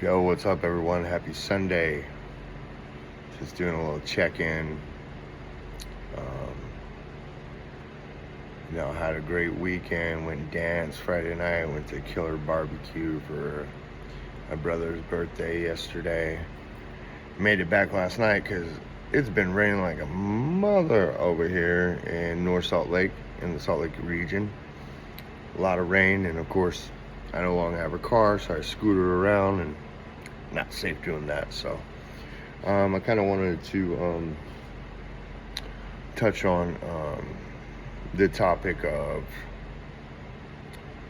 Yo, what's up, everyone? Happy Sunday. Just doing a little check-in. Um, had a great weekend. Went and danced Friday night. Went to Killer Barbecue for my brother's birthday yesterday. Made it back last night because it's been raining like a mother over here in North Salt Lake, in the Salt Lake region. A lot of rain, and of course, I no longer have a car, so I scooted around, and not safe doing that. So I kind of wanted to touch on the topic of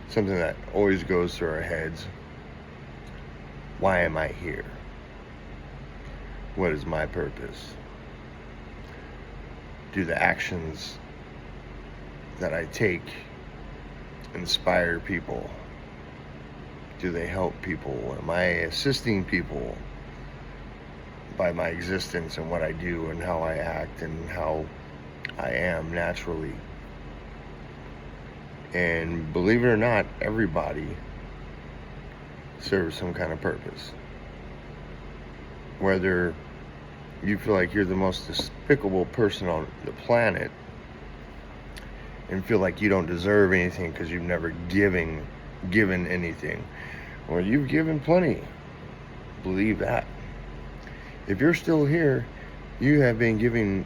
something that always goes through our heads. Why am I here? What is my purpose? Do the actions that I take inspire people? Do they help people? Am I assisting people by my existence and what I do and how I act and how I am naturally? And believe it or not, everybody serves some kind of purpose. Whether you feel like you're the most despicable person on the planet and feel like you don't deserve anything because you've never given anything, or you've given plenty, believe that. If you're still here, you have been giving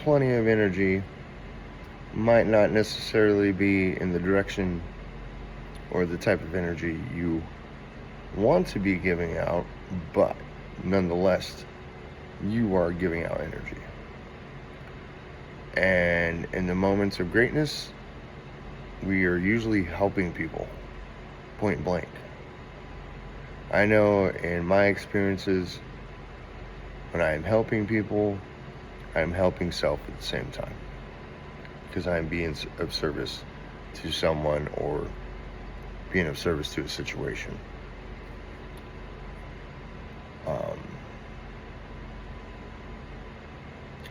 plenty of energy. Might not necessarily be in the direction or the type of energy you want to be giving out, but nonetheless, you are giving out energy. And in the moments of greatness, we are usually helping people, point blank. I know in my experiences, when I am helping people, I am helping self at the same time, because I am being of service to someone or being of service to a situation.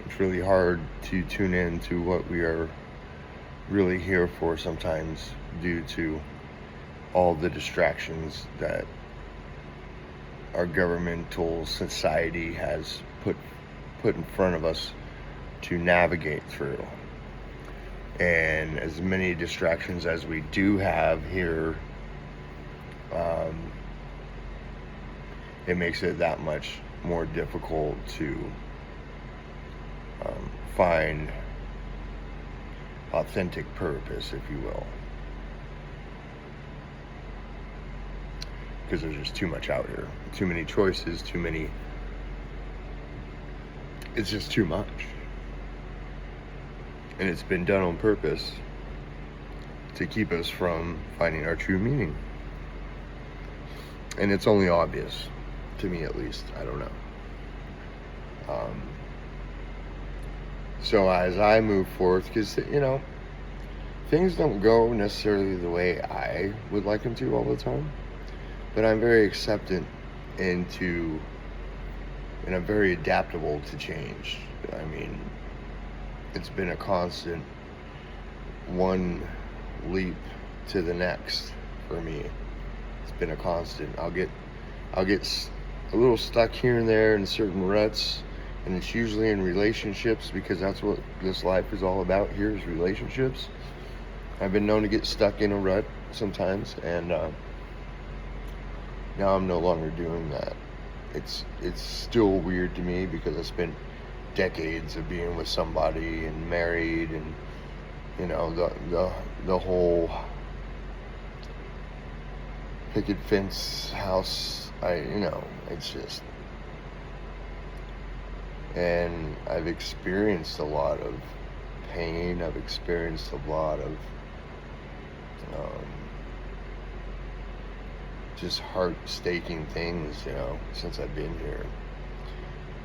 It's really hard to tune in to what we are really here for sometimes, due to all the distractions that our governmental society has put in front of us to navigate through. And as many distractions as we do have here, it makes it that much more difficult to find authentic purpose, if you will, because there's just too much out here, too many choices, it's just too much, and it's been done on purpose to keep us from finding our true meaning. And it's only obvious to me, at least. I don't know. So as I move forth, because things don't go necessarily the way I would like them to all the time, but I'm very acceptant and I'm very adaptable to change. I mean, it's been a constant one leap to the next for me. It's been a constant. I'll get a little stuck here and there in certain ruts, and it's usually in relationships, because that's what this life is all about here, is relationships. I've been known to get stuck in a rut sometimes, and now I'm no longer doing that. It's still weird to me, because I spent decades of being with somebody and married, and the whole picket fence house. It's just, and I've experienced a lot of pain. I've experienced a lot of just heart-staking things, since I've been here.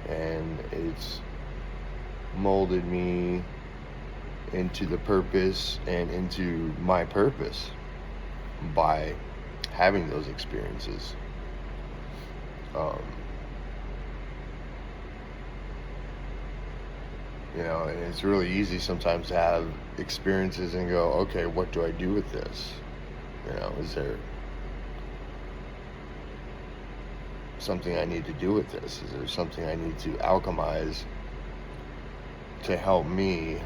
And it's molded me into the purpose and into my purpose by having those experiences. And it's really easy sometimes to have experiences and go, okay, what do I do with this? Is there something I need to do with this? Is there something I need to alchemize to help me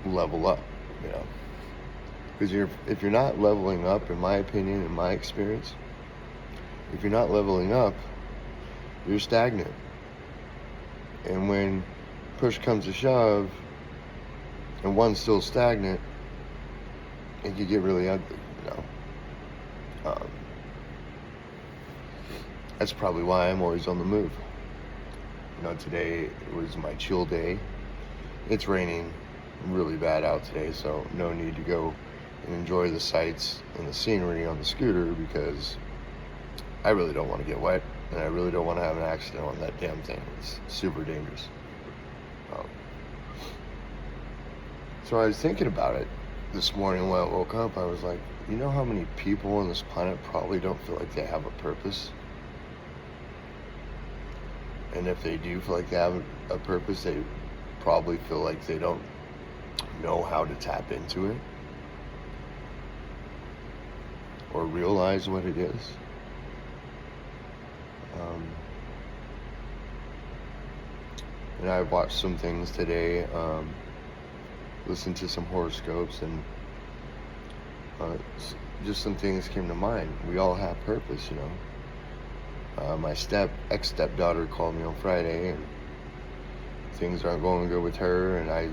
level up, you know? Because if you're not leveling up, in my opinion, in my experience, if you're not leveling up, you're stagnant. And when push comes to shove, and one's still stagnant, it could get really ugly, you know? That's probably why I'm always on the move. You know, today was my chill day. It's raining really bad out today, so no need to go and enjoy the sights and the scenery on the scooter, because I really don't want to get wet, and I really don't want to have an accident on that damn thing. It's super dangerous. So I was thinking about it this morning when I woke up. I was like, you know how many people on this planet probably don't feel like they have a purpose? And if they do feel like they have a purpose, they probably feel like they don't know how to tap into it or realize what it is. And I watched some things today, listened to some horoscopes, and just some things came to mind. We all have purpose, you know. My ex-stepdaughter called me on Friday, and things aren't going good with her, and I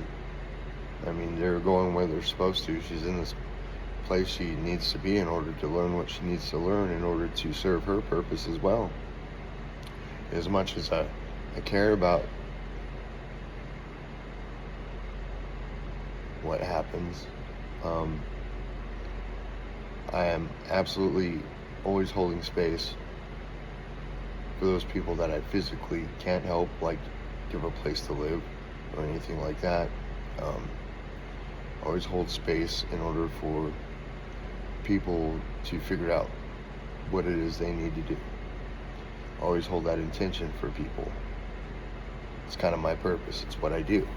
mean, they're going where they're supposed to. She's in this place she needs to be in order to learn what she needs to learn in order to serve her purpose as well. As much as I care about what happens, I am absolutely always holding space for those people that I physically can't help, like give a place to live or anything like that. Always hold space in order for people to figure out what it is they need to do. Always hold that intention for people. It's kind of my purpose. It's what I do.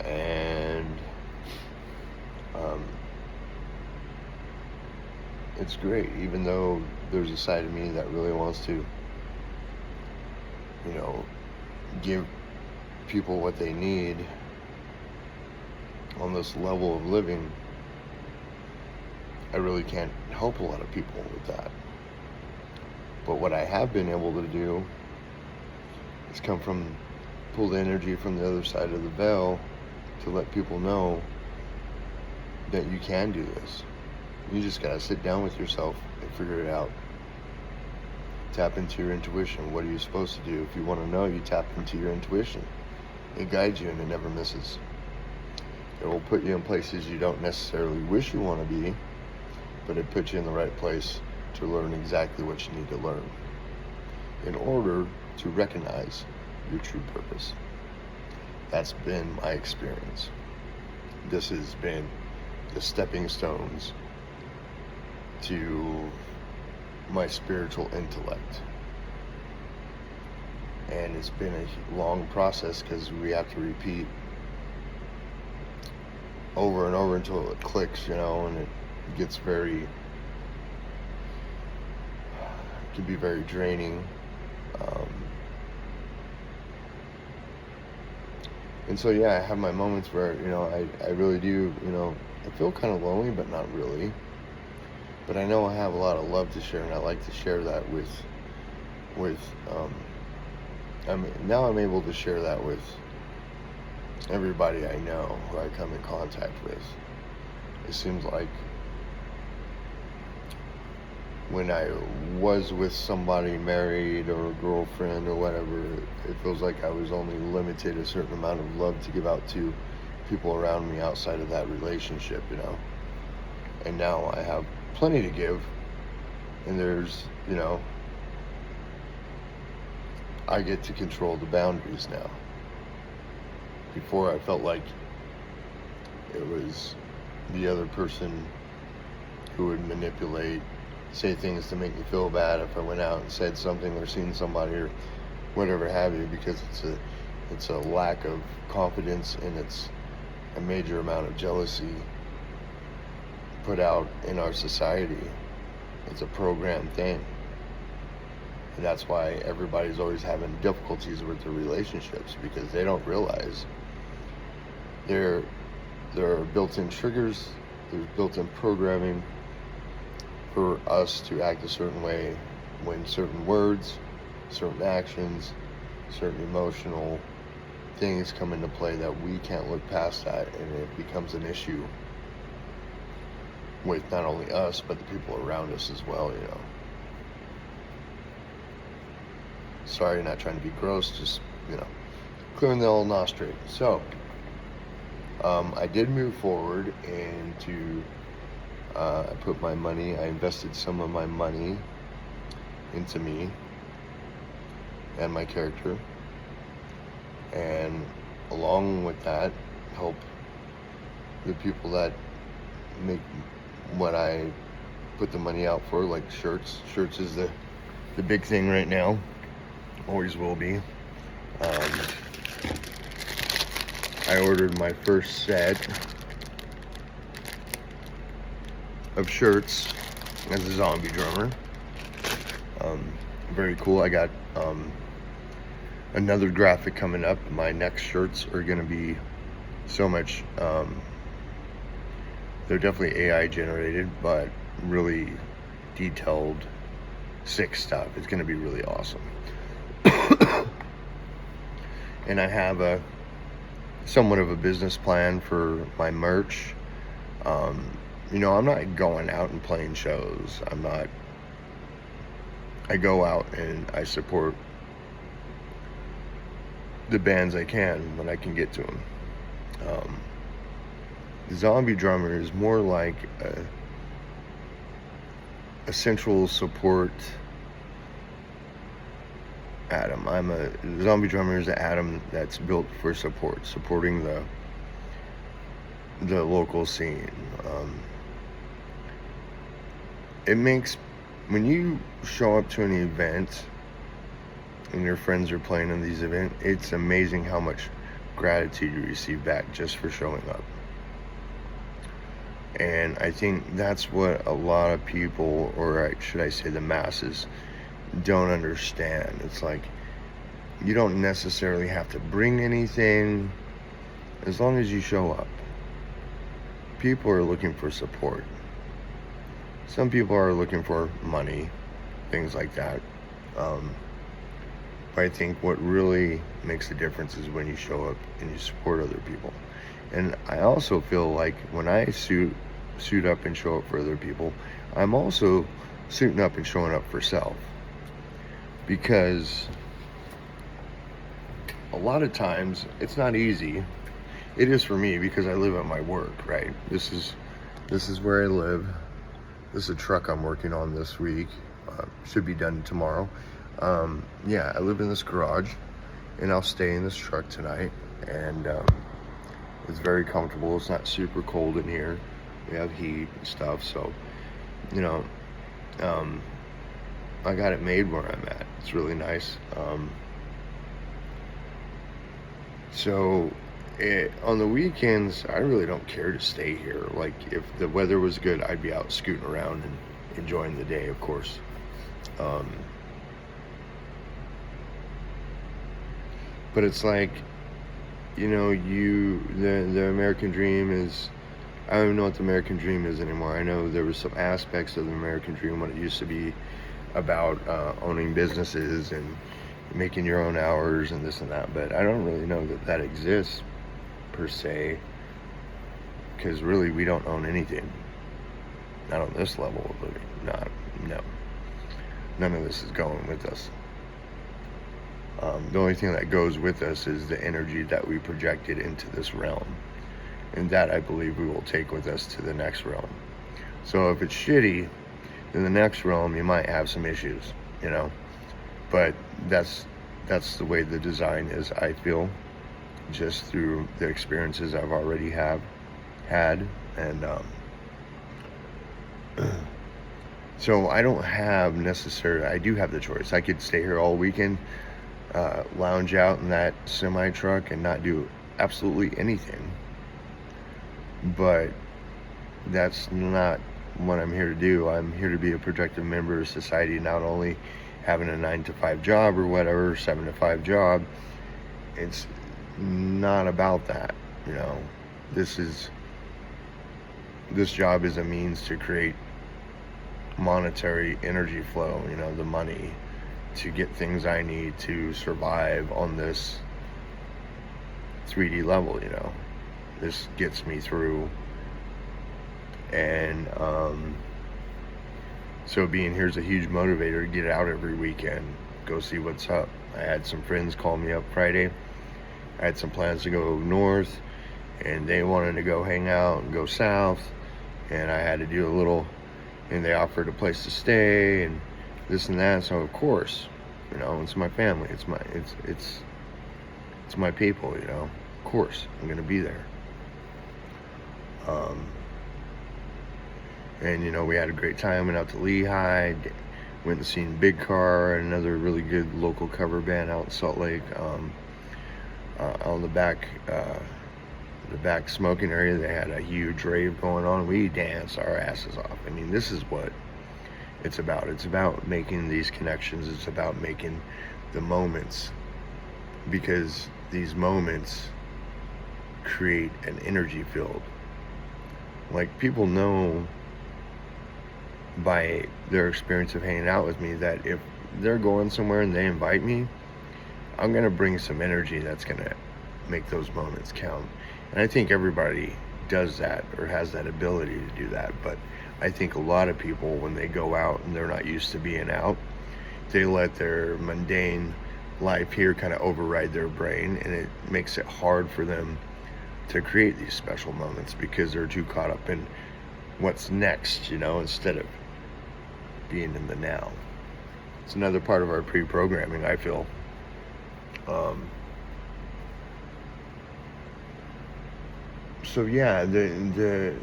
And it's great, even though there's a side of me that really wants to, you know, give people what they need on this level of living. I really can't help a lot of people with that. But what I have been able to do is pull the energy from the other side of the veil to let people know that you can do this. You just gotta sit down with yourself and figure it out. Tap into your intuition. What are you supposed to do? If you want to know, you tap into your intuition. It guides you and it never misses. It will put you in places you don't necessarily wish you want to be, but it puts you in the right place to learn exactly what you need to learn in order to recognize your true purpose. That's been my experience. This has been the stepping stones to my spiritual intellect. And it's been a long process because we have to repeat over and over until it clicks, you know, and it gets can be very draining. And so, yeah, I have my moments where, you know, I really do, you know, I feel kind of lonely, but not really. But I know I have a lot of love to share, and I like to share that now I'm able to share that with everybody I know who I come in contact with. It seems like when I was with somebody married or a girlfriend or whatever, it feels like I was only limited a certain amount of love to give out to people around me outside of that relationship, you know. And now I have plenty to give, and there's, you know, I get to control the boundaries now. Before, I felt like it was the other person who would manipulate, say things to make me feel bad if I went out and said something or seen somebody or whatever have you, because it's a lack of confidence, and it's a major amount of jealousy put out in our society. It's a programmed thing. And that's why everybody's always having difficulties with their relationships, because they don't realize there are built-in triggers, there's built-in programming for us to act a certain way when certain words, certain actions, certain emotional things come into play that we can't look past that, and it becomes an issue with not only us but the people around us as well, you know. Sorry, not trying to be gross, just, you know, clearing the old nostril. So I did move forward into I put my money, I invested some of my money into me and my character, and along with that, help the people that make what I put the money out for, like shirts. Shirts is the big thing right now, always will be. I ordered my first set of shirts as a zombie drummer. Very cool. I got another graphic coming up. My next shirts are gonna be so much, they're definitely AI generated, but really detailed, sick stuff. It's gonna be really awesome. And I have a somewhat of a business plan for my merch. You know, I'm not going out and playing shows. I go out and I support the bands I can when I can get to them. Zombie drummer is more like a central support atom. I'm a zombie drummer is an atom that's built for supporting the local scene. It makes, when you show up to an event and your friends are playing in these events, it's amazing how much gratitude you receive back just for showing up. And I think that's what a lot of people, or should I say the masses, don't understand. It's like, you don't necessarily have to bring anything as long as you show up. People are looking for support. Some people are looking for money, things like that. But I think what really makes a difference is when you show up and you support other people. And I also feel like when I suit up and show up for other people, I'm also suiting up and showing up for self. Because a lot of times it's not easy. It is for me because I live at my work, right? This is where I live. This is a truck I'm working on this week. Should be done tomorrow. Yeah, I live in this garage, and I'll stay in this truck tonight. And it's very comfortable. It's not super cold in here. We have heat and stuff, so you know, I got it made where I'm at. It's really nice. On the weekends, I really don't care to stay here. Like, if the weather was good, I'd be out scooting around and enjoying the day, of course. But it's like, you know, the American dream is, I don't even know what the American dream is anymore. I know there was some aspects of the American dream when it used to be about owning businesses and making your own hours and this and that, but I don't really know that exists per se, because really we don't own anything. Not on this level of living. No. None of this is going with us. The only thing that goes with us is the energy that we projected into this realm. And that, I believe, we will take with us to the next realm. So if it's shitty, in the next realm you might have some issues, you know. But that's the way the design is, I feel, just through the experiences I've already had. And so I don't have necessarily, I do have the choice. I could stay here all weekend, lounge out in that semi truck and not do absolutely anything. But that's not what I'm here to do. I'm here to be a productive member of society, not only having a 9 to 5 job or whatever, 7 to 5 job. It's not about that, you know. This job is a means to create monetary energy flow, you know, the money to get things I need to survive on this 3D level, you know. This gets me through. And so being here is a huge motivator to get out every weekend, go see what's up. I had some friends call me up Friday. I had some plans to go north, and they wanted to go hang out and go south, and I had to do a little, and they offered a place to stay and this and that. So of course, you know, it's my family, it's my people, you know. Of course I'm gonna be there. And you know, we had a great time. Went out to Lehigh, went and seen Big Car, another really good local cover band out in Salt Lake. On the back smoking area, they had a huge rave going on. We danced our asses off. I mean, this is what it's about. It's about making these connections. It's about making the moments, because these moments create an energy field. Like, people know by their experience of hanging out with me that if they're going somewhere and they invite me, I'm gonna bring some energy that's gonna make those moments count. And I think everybody does that or has that ability to do that. But I think a lot of people, when they go out and they're not used to being out, they let their mundane life here kind of override their brain, and it makes it hard for them to create these special moments because they're too caught up in what's next, you know, instead of being in the now. It's another part of our pre-programming, I feel. So yeah, the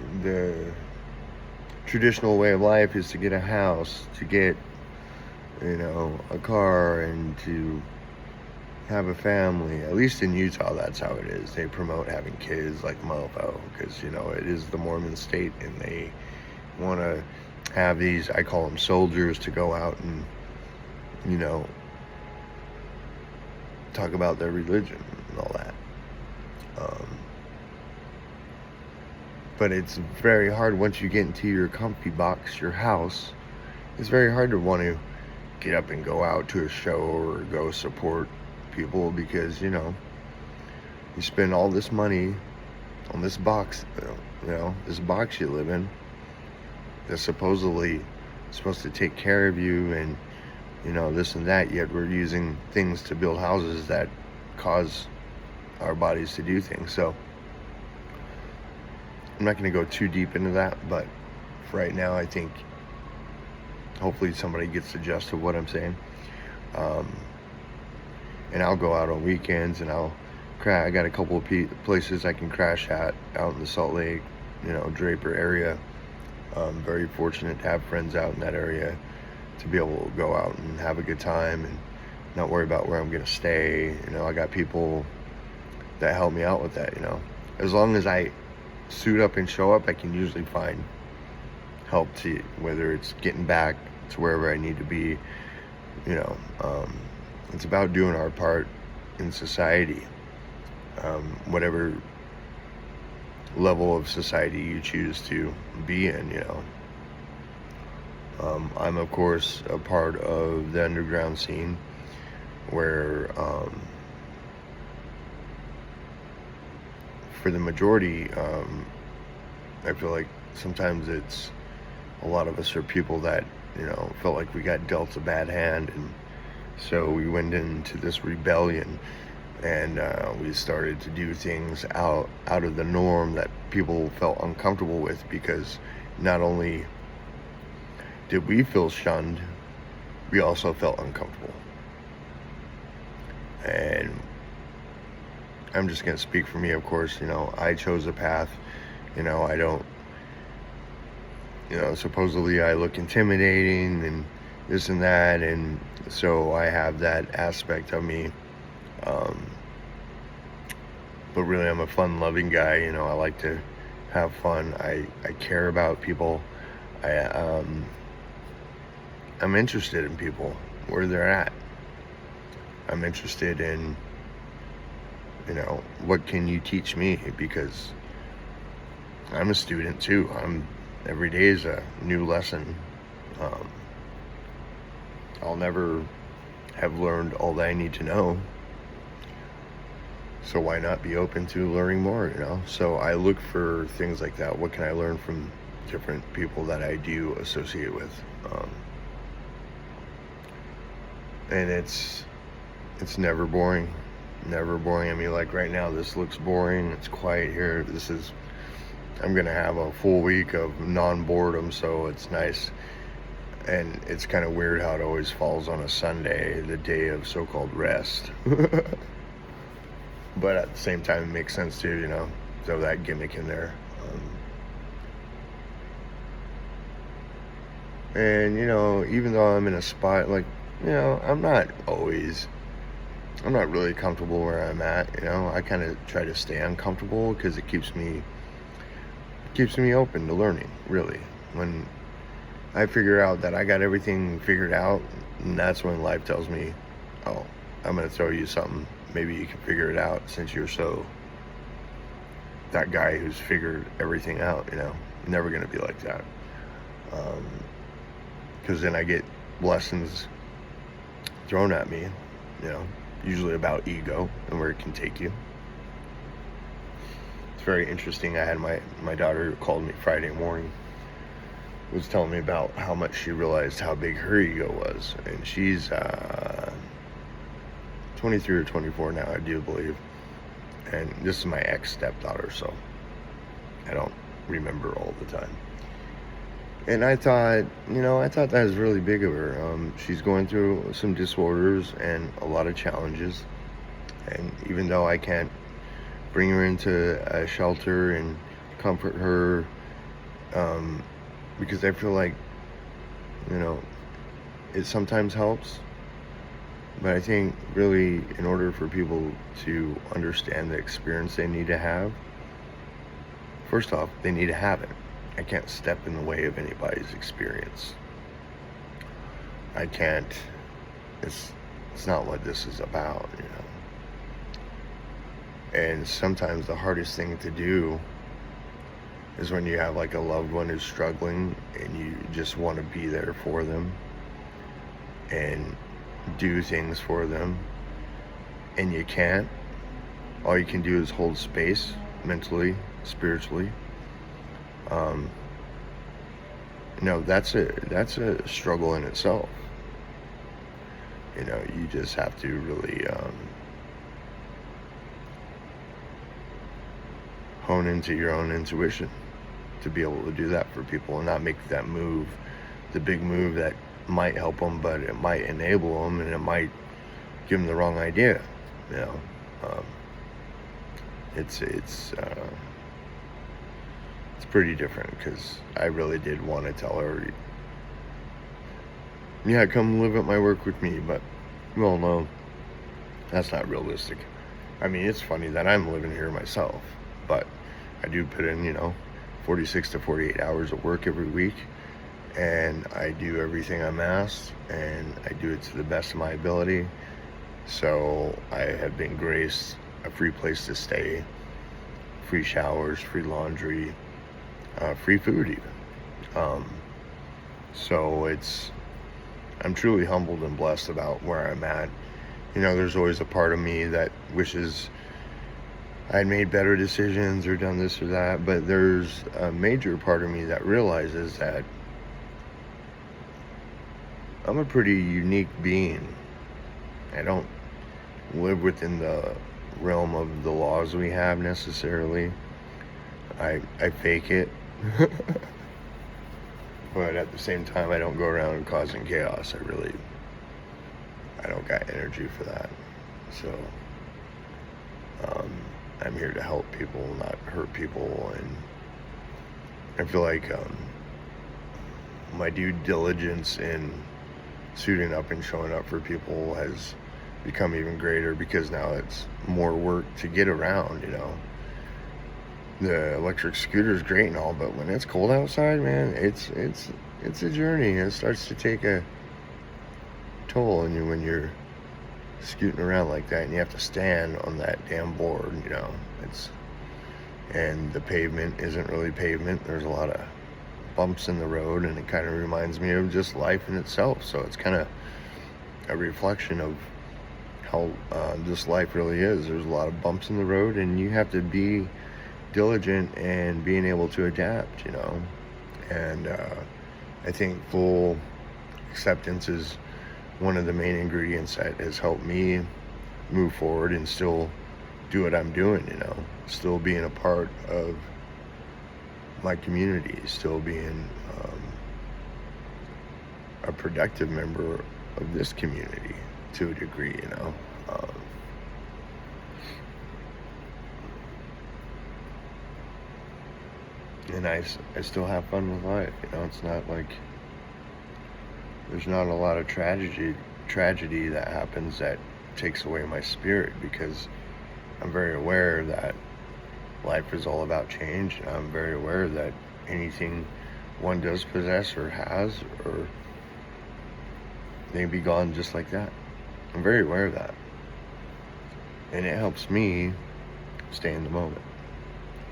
traditional way of life is to get a house, to get, you know, a car, and to have a family. At least in Utah, that's how it is. They promote having kids like mofo because, you know, it is the Mormon state, and they want to have these, I call them soldiers, to go out and, you know, talk about their religion and all that. But it's very hard once you get into your comfy box, your house. It's very hard to want to get up and go out to a show or go support people because, you know, you spend all this money on this box, you know, this box you live in that's supposedly supposed to take care of you and, you know, this and that, yet we're using things to build houses that cause our bodies to do things. So I'm not going to go too deep into that, but for right now, I think hopefully somebody gets the gist of what I'm saying. And I'll go out on weekends, and I got a couple of places I can crash at out in the Salt Lake, you know, Draper area. I'm very fortunate to have friends out in that area to be able to go out and have a good time and not worry about where I'm going to stay. You know, I got people that help me out with that, you know. As long as I suit up and show up, I can usually find help to, whether it's getting back to wherever I need to be, you know. It's about doing our part in society, whatever level of society you choose to be in, you know. I'm of course a part of the underground scene where for the majority, I feel like sometimes it's a lot of us are people that, you know, felt like we got dealt a bad hand, and so we went into this rebellion, and we started to do things out of the norm that people felt uncomfortable with, because not only did we feel shunned, we also felt uncomfortable. And I'm just going to speak for me, of course. You know, I chose a path. You know, I don't, you know, supposedly I look intimidating and this and that, and so I have that aspect of me. But really, I'm a fun-loving guy. You know, I like to have fun. I care about people. I I'm interested in people where they're at. I'm interested in, what can you teach me? Because I'm a student too. Every day is a new lesson. Um, I'll never have learned all that I need to know. So why not be open to learning more? So I look for things like that. What can I learn from different people that I do associate with? And it's never boring. Never boring. I mean, like right now, this looks boring. It's quiet here. I'm going to have a full week of non-boredom, so it's nice. And it's kind of weird how it always falls on a Sunday, the day of so-called rest. But at the same time, it makes sense too, throw that gimmick in there. And, even though I'm in a spot, like, I'm not really comfortable where I'm at, I kind of try to stay uncomfortable because it keeps me open to learning, really. When I figure out that I got everything figured out, and that's when life tells me, oh, I'm going to throw you something. Maybe you can figure it out since you're that guy who's figured everything out, Never going to be like that. Because then I get lessons thrown at me, usually about ego and where it can take you. It's very interesting. I had my daughter who called me Friday morning, was telling me about how much she realized how big her ego was. And she's 23 or 24 now, I do believe. And this is my ex-stepdaughter, so I don't remember all the time. And I thought that was really big of her. She's going through some disorders and a lot of challenges. And even though I can't bring her into a shelter and comfort her, because I feel like, it sometimes helps. But I think really in order for people to understand the experience they need to have, first off, they need to have it. I can't step in the way of anybody's experience. I can't. It's not what this is about, And sometimes the hardest thing to do is when you have like a loved one who's struggling and you just want to be there for them and do things for them, and you can't. All you can do is hold space mentally, spiritually. That's a struggle in itself. You just have to really hone into your own intuition to be able to do that for people and not make that move, the big move that might help them, but it might enable them and it might give them the wrong idea. It's pretty different, because I really did want to tell her, yeah, come live at my work with me, but we all know that's not realistic. I mean, it's funny that I'm living here myself, but I do put in, 46 to 48 hours of work every week, and I do everything I'm asked, and I do it to the best of my ability. So I have been graced a free place to stay, free showers, free laundry, free food even. So I'm truly humbled and blessed about where I'm at. There's always a part of me that wishes I'd made better decisions or done this or that, but there's a major part of me that realizes that I'm a pretty unique being. I don't live within the realm of the laws we have necessarily. I fake it. But at the same time, I don't go around causing chaos. I don't got energy for that. So I'm here to help people, not hurt people. And I feel like my due diligence in suiting up and showing up for people has become even greater, because now it's more work to get around, the electric scooter is great and all, but when it's cold outside, man, it's a journey. It starts to take a toll on you when you're scooting around like that, and you have to stand on that damn board. And the pavement isn't really pavement. There's a lot of bumps in the road, and it kind of reminds me of just life in itself. So it's kind of a reflection of how this life really is. There's a lot of bumps in the road, and you have to be diligent and being able to adapt, and I think full acceptance is one of the main ingredients that has helped me move forward and still do what I'm doing, still being a part of my community, still being a productive member of this community to a degree, and I still have fun with life, it's not like there's not a lot of tragedy that happens that takes away my spirit, because I'm very aware that life is all about change. I'm very aware that anything one does possess or has, or they be gone just like that. I'm very aware of that. And it helps me stay in the moment,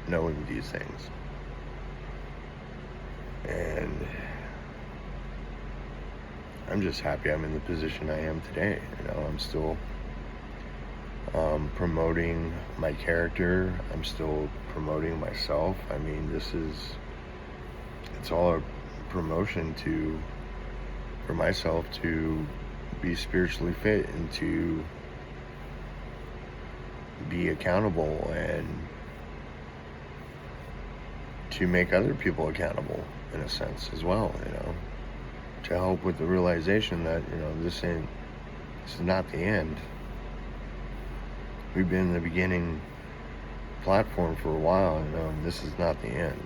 knowing these things. And I'm just happy I'm in the position I am today. I'm still promoting my character. I'm still promoting myself. I mean, it's all a promotion for myself to be spiritually fit and to be accountable and to make other people accountable in a sense as well, to help with the realization that, this is not the end. We've been in the beginning platform for a while, and this is not the end.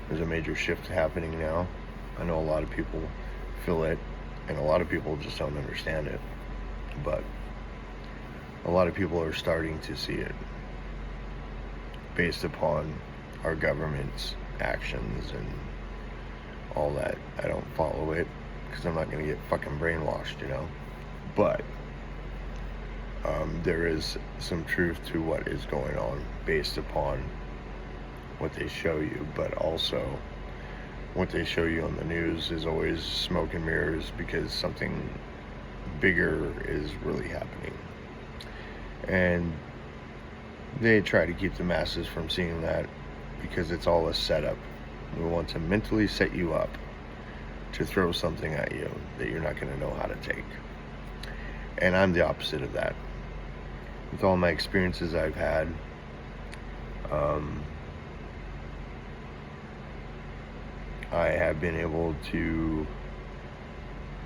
There's a major shift happening now. I know a lot of people feel it, and a lot of people just don't understand it. But a lot of people are starting to see it based upon our government's actions and all that. I don't follow it because I'm not going to get fucking brainwashed, But there is some truth to what is going on based upon what they show you, but also what they show you on the news is always smoke and mirrors, because something bigger is really happening. And they try to keep the masses from seeing that because it's all a setup. We want to mentally set you up to throw something at you that you're not going to know how to take. And I'm the opposite of that. With all my experiences I've had, I have been able to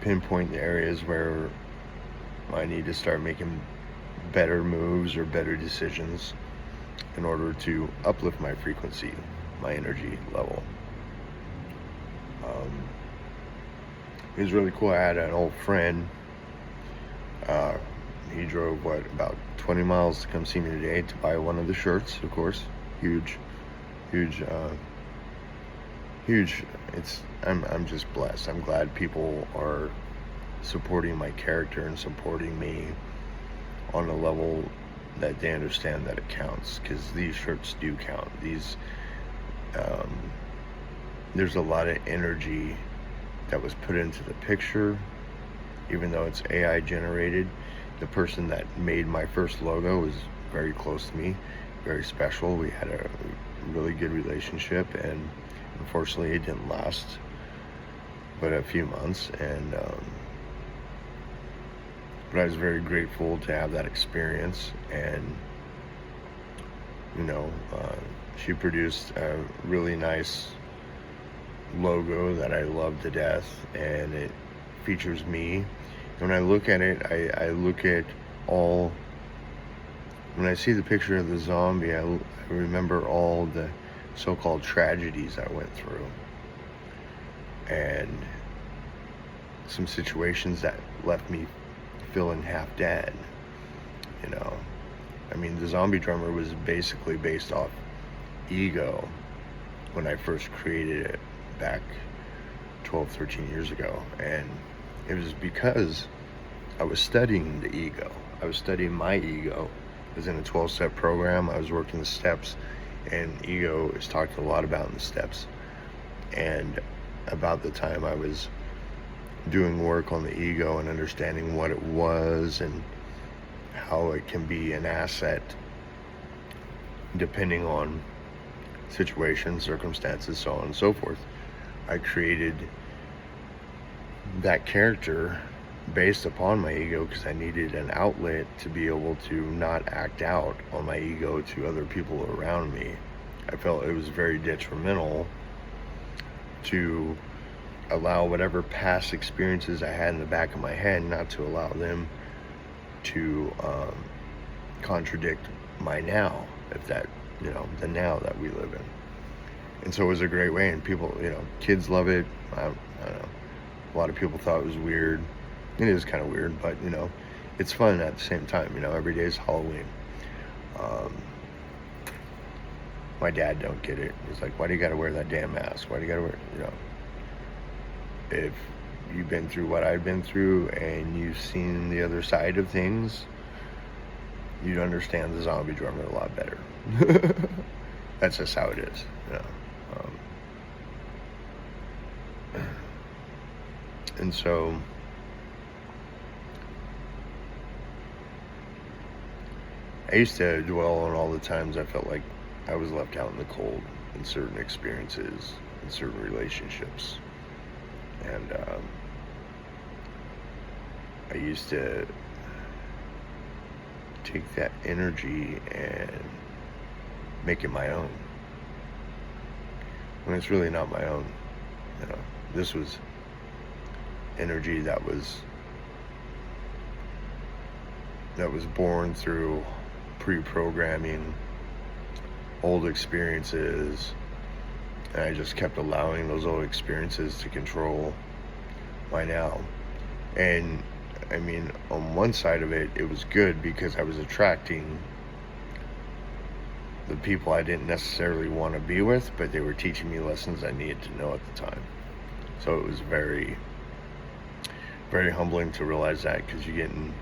pinpoint the areas where I need to start making better moves or better decisions in order to uplift my frequency, my energy level. It was really cool. I had an old friend. He drove about 20 miles to come see me today to buy one of the shirts, of course. Huge. I'm just blessed. I'm glad people are supporting my character and supporting me on a level that they understand that it counts, because these shirts do count. There's a lot of energy that was put into the picture, even though it's AI generated. The person that made my first logo was very close to me, very special. We had a really good relationship, and unfortunately it didn't last but a few months. And but I was very grateful to have that experience. And she produced a really nice logo that I love to death, and it features me. When I look at it, I look at all, when I see the picture of the zombie, I remember all the so-called tragedies I went through, and some situations that left me feeling half dead, I mean, the Zombie Drummer was basically based off ego when I first created it back 12, 13 years ago. And it was because I was studying the ego. I was studying my ego. I was in a 12-step program. I was working the steps, and ego is talked a lot about in the steps. And about the time I was doing work on the ego and understanding what it was and how it can be an asset depending on situations, circumstances, so on and so forth, I created that character based upon my ego because I needed an outlet to be able to not act out on my ego to other people around me. I felt it was very detrimental to allow whatever past experiences I had in the back of my head, not to allow them to contradict my now, if that, the now that we live in. And so it was a great way, and people, kids love it. I don't know. A lot of people thought it was weird. It is kind of weird, but, it's fun at the same time. Every day is Halloween. My dad don't get it. He's like, why do you got to wear that damn mask? Why do you got to wear, if you've been through what I've been through and you've seen the other side of things, you'd understand the Zombie Drummer a lot better. That's just how it is. And so I used to dwell on all the times I felt like I was left out in the cold in certain experiences, in certain relationships. And I used to take that energy and make it my own, when it's really not my own. This was energy that was born through pre-programming, old experiences, and I just kept allowing those old experiences to control my now. And I mean, on one side of it, it was good because I was attracting the people I didn't necessarily want to be with, but they were teaching me lessons I needed to know at the time. So it was very, very humbling to realize that, because you get in,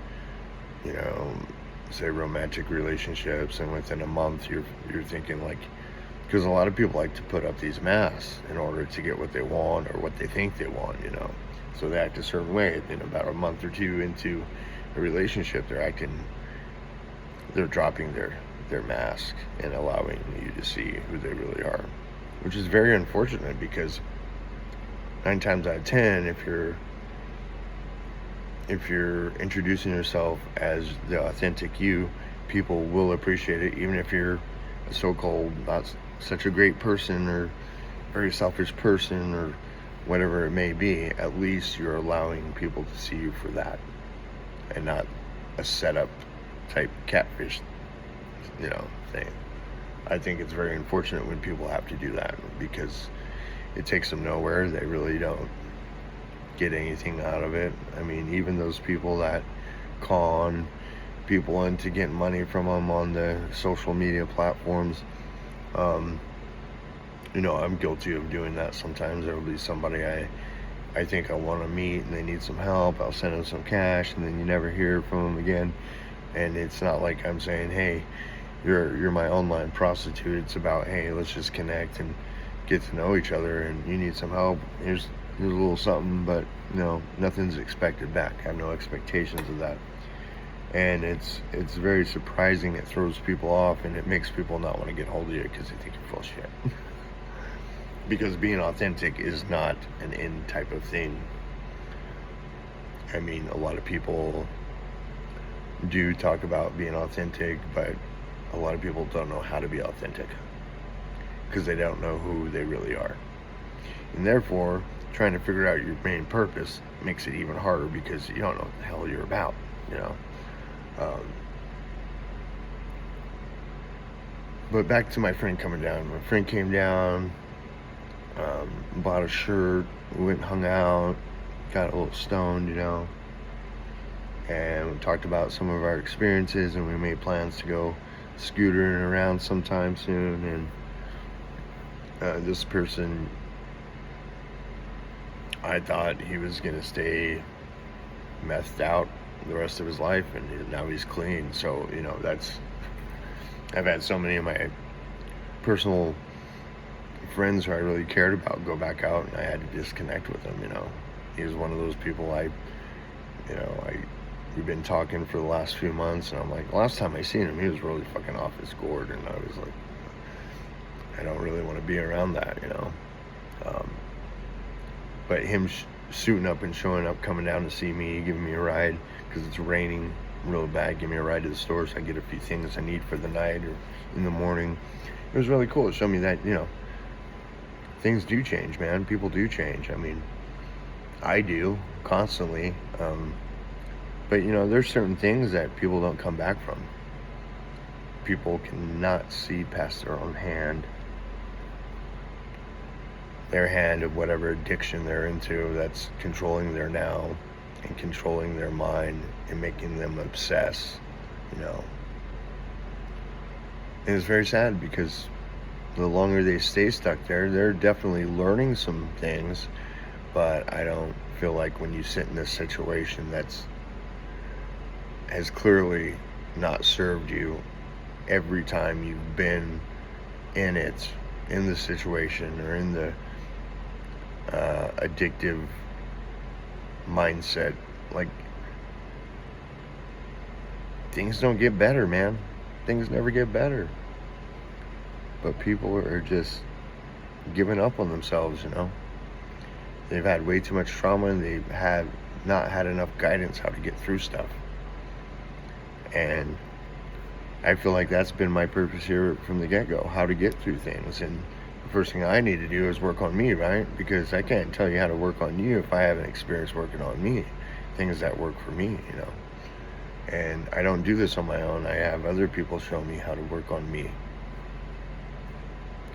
say romantic relationships, and within a month you're thinking like, because a lot of people like to put up these masks in order to get what they want or what they think they want, so they act a certain way. And about a month or two into a relationship, they're dropping their mask and allowing you to see who they really are, which is very unfortunate, because 9 times out of 10, if you're introducing yourself as the authentic you, people will appreciate it, even if you're a so-called not such a great person or very selfish person or whatever it may be. At least you're allowing people to see you for that, and not a setup type catfish, thing. I think it's very unfortunate when people have to do that, because it takes them nowhere. They really don't get anything out of it. I mean, even those people that con people into getting money from them on the social media platforms, I'm guilty of doing that sometimes. There will be somebody I think I want to meet and they need some help. I'll send them some cash, and then you never hear from them again. And it's not like I'm saying, hey, you're my online prostitute. It's about, hey, let's just connect and get to know each other, and you need some help, here's a little something, but nothing's expected back. I have no expectations of that. And it's very surprising. It throws people off, and it makes people not want to get hold of you because they think you're full of shit. Because being authentic is not an in type of thing. I mean, a lot of people do talk about being authentic, but a lot of people don't know how to be authentic because they don't know who they really are. And therefore, trying to figure out your main purpose makes it even harder, because you don't know what the hell you're about, But back to my friend coming down. My friend came down, bought a shirt, we went and hung out, got a little stoned, and we talked about some of our experiences, and we made plans to go scootering around sometime soon. And this person, I thought he was gonna stay methed out the rest of his life, and now he's clean. So I've had so many of my personal friends who I really cared about go back out, and I had to disconnect with him. He was one of those people we've been talking for the last few months, and I'm like, last time I seen him, he was really fucking off his gourd, and I was like, I don't really want to be around that. But him suiting up and showing up, coming down to see me, giving me a ride because it's raining real bad, give me a ride to the store so I get a few things I need for the night or in the morning. It was really cool. It showed me that things do change, man. People do change. I mean, I do constantly. But there's certain things that people don't come back from. People cannot see past their own hand. Their hand of whatever addiction they're into that's controlling their now and controlling their mind and making them obsess. And it's very sad because the longer they stay stuck there, they're definitely learning some things, but I don't feel like when you sit in this situation has clearly not served you every time you've been in the situation or in the addictive mindset. Like, things don't get better, man. Things never get better. But people are just giving up on themselves. They've had way too much trauma, and they've not had enough guidance how to get through stuff. And I feel like that's been my purpose here from the get-go, how to get through things. And the first thing I need to do is work on me, right? Because I can't tell you how to work on you if I haven't experienced working on me, things that work for me. And I don't do this on my own. I have other people show me how to work on me.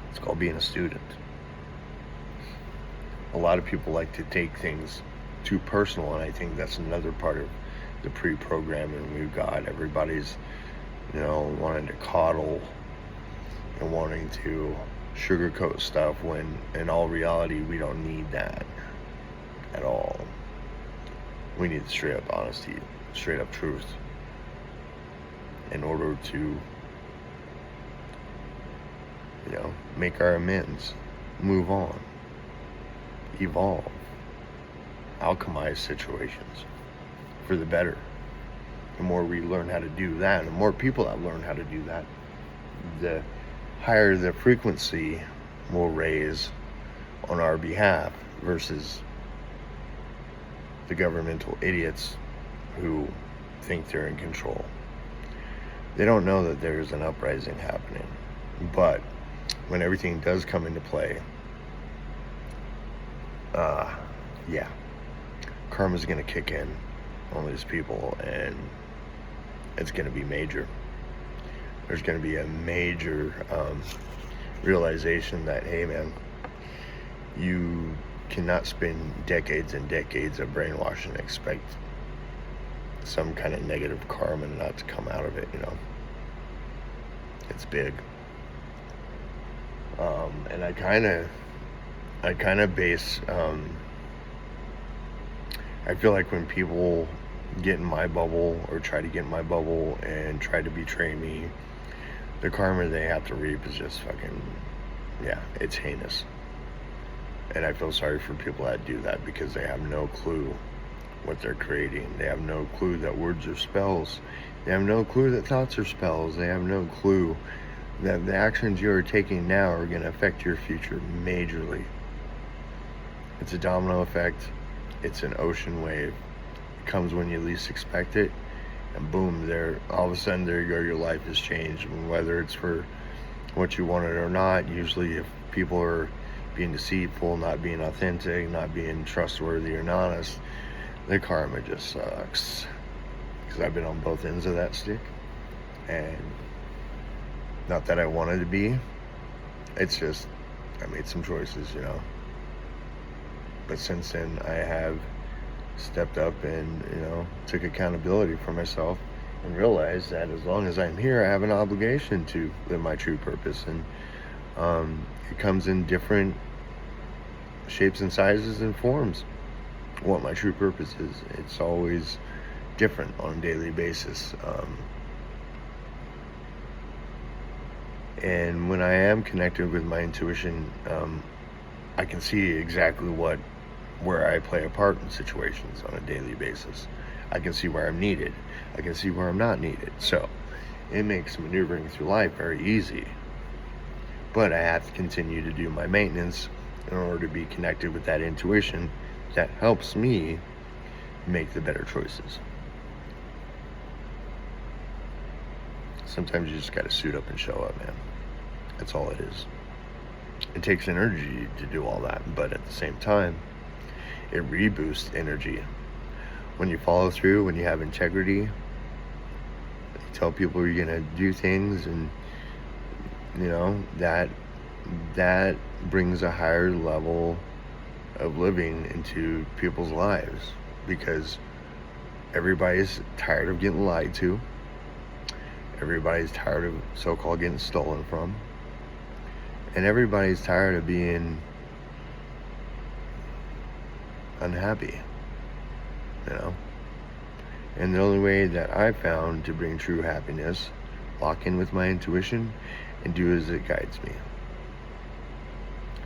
It's called being a student. A lot of people like to take things too personal, and I think that's another part of the pre-programming we've got. Everybody's wanting to coddle and wanting to sugarcoat stuff, when in all reality we don't need that at all. We need straight up honesty, straight up truth, in order to make our amends, move on, evolve, alchemize situations for the better. The more we learn how to do that, and the more people that learn how to do that, the higher the frequency will raise on our behalf, versus the governmental idiots who think they're in control. They don't know that there's an uprising happening. But when everything does come into play, karma's going to kick in on these people, and it's going to be major. There's going to be a major realization that, hey man, you cannot spend decades and decades of brainwashing and expect some kind of negative karma not to come out of it. It's big. And I kind of base, I feel like when people get in my bubble or try to get in my bubble and try to betray me, the karma they have to reap is just fucking, it's heinous. And I feel sorry for people that do that, because they have no clue what they're creating. They have no clue that words are spells. They have no clue that thoughts are spells. They have no clue that the actions you are taking now are going to affect your future majorly. It's a domino effect. It's an ocean wave. It comes when you least expect it, and boom, there, all of a sudden, there you go, your life has changed. And whether it's for what you wanted or not, usually if people are being deceitful, not being authentic, not being trustworthy or honest, the karma just sucks. Because I've been on both ends of that stick, and not that I wanted to be, it's just, I made some choices, But since then, I have stepped up and, took accountability for myself and realized that as long as I'm here, I have an obligation to live my true purpose. And it comes in different shapes and sizes and forms. What my true purpose is, it's always different on a daily basis. And when I am connected with my intuition, I can see exactly where I play a part in situations on a daily basis. I can see where I'm needed. I can see where I'm not needed. So it makes maneuvering through life very easy. But I have to continue to do my maintenance in order to be connected with that intuition that helps me make the better choices. Sometimes you just got to suit up and show up, man. That's all it is. It takes energy to do all that, but at the same time, it reboosts energy. When you follow through, when you have integrity, you tell people you're gonna do things, and that brings a higher level of living into people's lives, because everybody's tired of getting lied to. Everybody's tired of so-called getting stolen from. And everybody's tired of being unhappy, And the only way that I found to bring true happiness, lock in with my intuition and do as it guides me.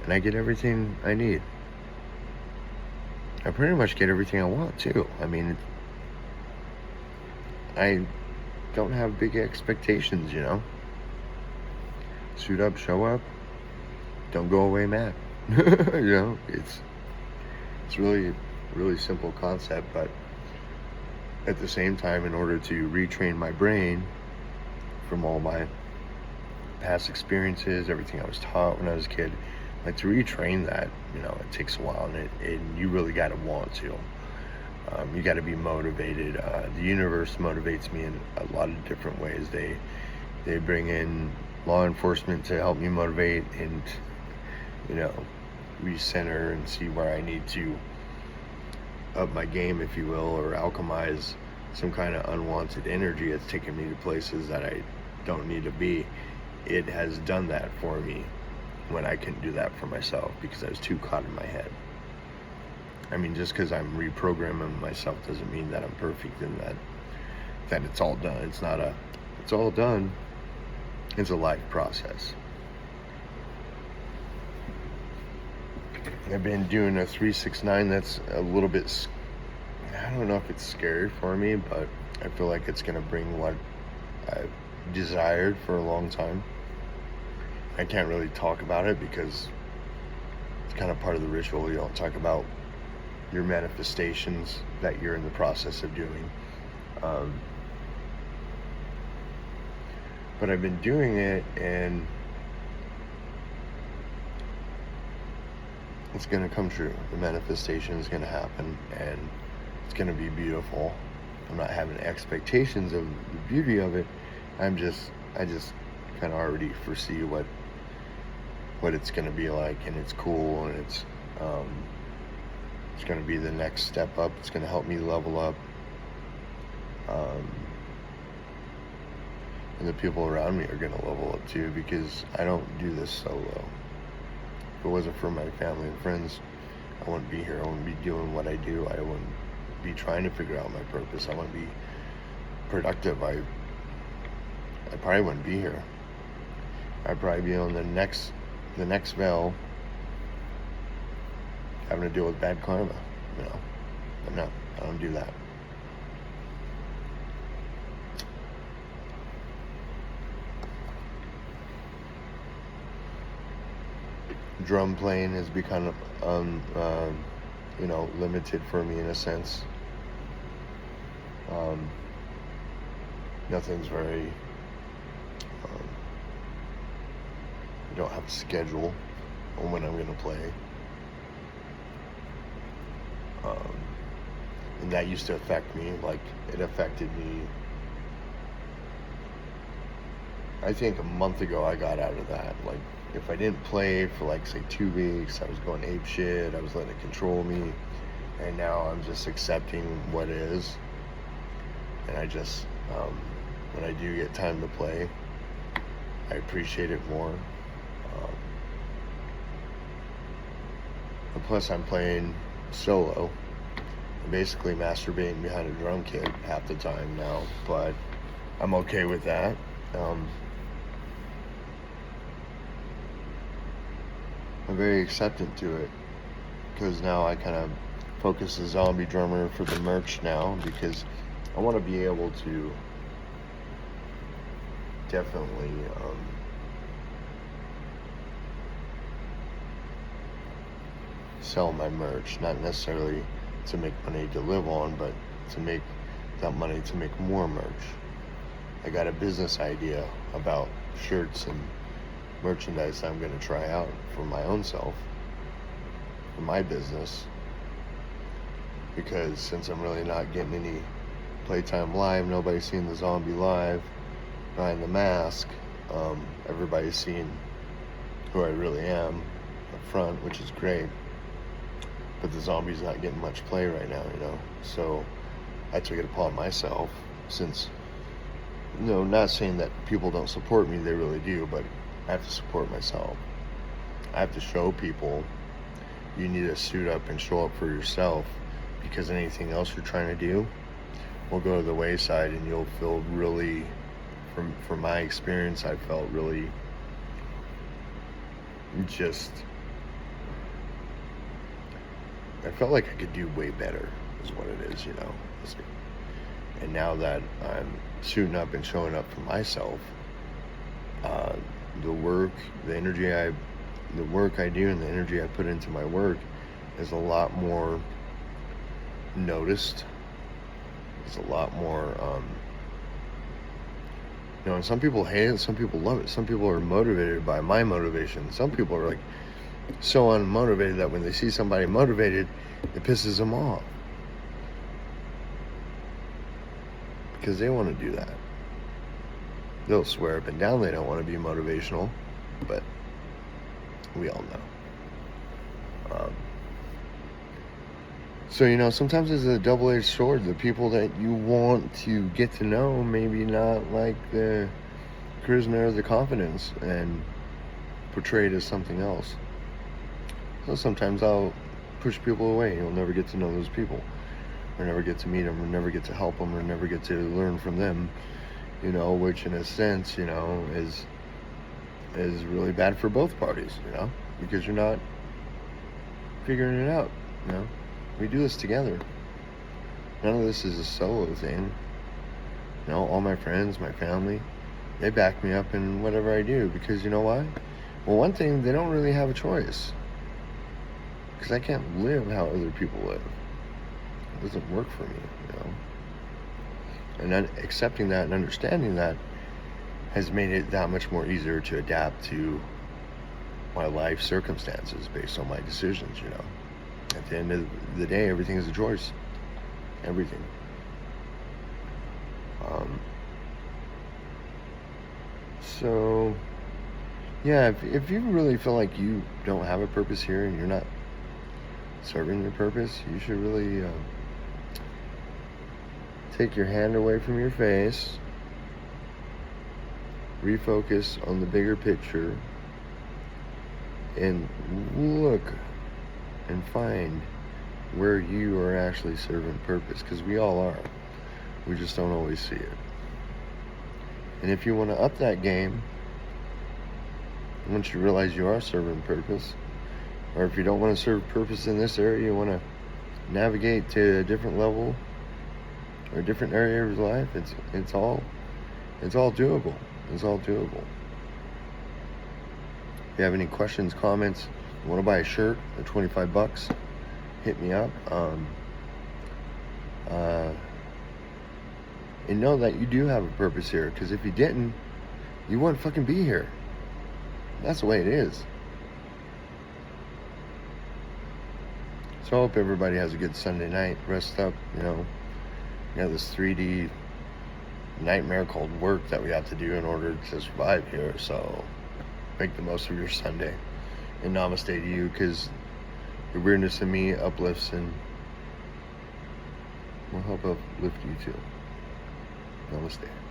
And I get everything I need. I pretty much get everything I want too. I mean, I don't have big expectations, Suit up, show up, don't go away mad. It's really, really simple concept, but at the same time, in order to retrain my brain from all my past experiences, everything I was taught when I was a kid, like to retrain that, it takes a while, and you really got to want to. You got to be motivated. The universe motivates me in a lot of different ways. They bring in law enforcement to help me motivate and, recenter and see where I need to up my game, if you will, or alchemize some kind of unwanted energy that's taking me to places that I don't need to be. It has done that for me when I couldn't do that for myself because I was too caught in my head. I mean, just because I'm reprogramming myself doesn't mean that I'm perfect and that it's all done. It's all done. It's a life process. I've been doing a 369 that's a little bit, I don't know if it's scary for me, but I feel like it's going to bring what I've desired for a long time. I can't really talk about it because it's kind of part of the ritual. You don't talk about your manifestations that you're in the process of doing. But I've been doing it, and it's going to come true. The manifestation is going to happen, and it's going to be beautiful. I'm not having expectations of the beauty of it. I just kind of already foresee what it's going to be like, and it's cool, and it's going to be the next step up. It's going to help me level up. And the people around me are going to level up too, because I don't do this solo. If it wasn't for my family and friends, I wouldn't be here. I wouldn't be doing what I do. I wouldn't be trying to figure out my purpose. I wouldn't be productive. I probably wouldn't be here. I'd probably be on the next veil, having to deal with bad karma. I don't do that. Drum playing has become limited for me in a sense. Nothing's very I don't have a schedule on when I'm going to play. And that used to affect me. Like, it affected me. I think a month ago I got out of that. Like, if I didn't play for, like, say 2 weeks, I was going ape shit. I was letting it control me. And now I'm just accepting what is. And I just, when I do get time to play, I appreciate it more. And plus, I'm playing solo. I'm basically masturbating behind a drum kit half the time now, but I'm okay with that. I'm very acceptant to it because now I kind of focus the zombie drummer for the merch now because I want to be able to definitely sell my merch, not necessarily to make money to live on, but to make that money to make more merch. I got a business idea about shirts and merchandise I'm going to try out for my own self, for my business, because since I'm really not getting any playtime live, nobody's seeing the zombie live behind the mask, everybody's seeing who I really am up front, which is great, but the zombie's not getting much play right now, so I took it upon myself, since, not saying that people don't support me, they really do, but I have to support myself. I have to show people you need to suit up and show up for yourself, because anything else you're trying to do will go to the wayside, and you'll feel really, from my experience, I felt really I felt like I could do way better, is what it is, And now that I'm suiting up and showing up for myself, the work I do and the energy I put into my work is a lot more noticed. It's a lot more, and some people hate it, some people love it. Some people are motivated by my motivation. Some people are like so unmotivated that when they see somebody motivated, it pisses them off. Because they want to do that. They'll swear up and down they don't want to be motivational, but we all know. So, sometimes it's a double-edged sword. The people that you want to get to know, maybe not like the charisma or the confidence, and portray it as something else. So sometimes I'll push people away. You'll never get to know those people, or never get to meet them, or never get to help them, or never get to learn from them, which in a sense, is really bad for both parties, because you're not figuring it out, We do this together. None of this is a solo thing. All my friends, my family, they back me up in whatever I do, because you know why? Well, one thing, they don't really have a choice, because I can't live how other people live. It doesn't work for me, And then accepting that and understanding that has made it that much more easier to adapt to my life circumstances based on my decisions, At the end of the day, everything is a choice. Everything. So, yeah, if you really feel like you don't have a purpose here and you're not serving your purpose, you should really take your hand away from your face, refocus on the bigger picture, and look and find where you are actually serving purpose, because we all are. We just don't always see it. And if you want to up that game, once you realize you are serving purpose, or if you don't want to serve purpose in this area, you want to navigate to a different level or a different area of your life, it's all doable. It's all doable. If you have any questions, comments, you want to buy a shirt at $25, hit me up. And know that you do have a purpose here, because if you didn't, you wouldn't fucking be here. That's the way it is. So I hope everybody has a good Sunday night. Rest up, We got this 3D nightmare called work that we have to do in order to survive here. So make the most of your Sunday. And namaste to you, because your weirdness in me uplifts and will help uplift you too. Namaste.